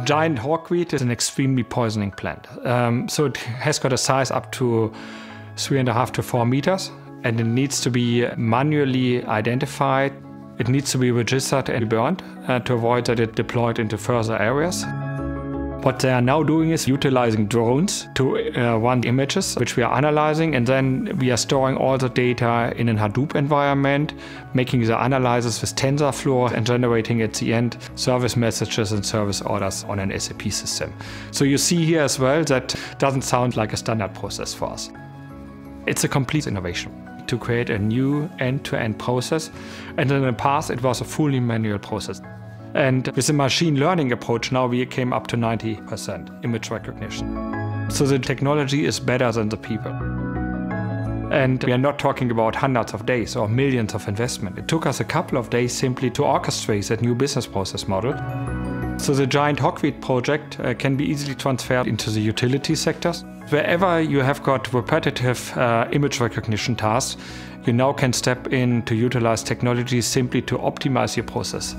Giant hawkweed is an extremely poisoning plant. So it has got a size up to 3.5 to 4 meters, and it needs to be manually identified. It needs to be registered and burned to avoid that it deployed into further areas. What they are now doing is utilizing drones to run images, which we are analyzing, and then we are storing all the data in a Hadoop environment, making the analysis with TensorFlow and generating at the end service messages and service orders on an SAP system. So you see here as well that doesn't sound like a standard process for us. It's a complete innovation to create a new end-to-end process, and in the past it was a fully manual process. And with the machine learning approach, now we came up to 90% image recognition. So the technology is better than the people. And we are not talking about hundreds of days or millions of investment. It took us a couple of days simply to orchestrate that new business process model. So the giant hawkweed project can be easily transferred into the utility sectors. Wherever you have got repetitive image recognition tasks, you now can step in to utilize technology simply to optimize your process.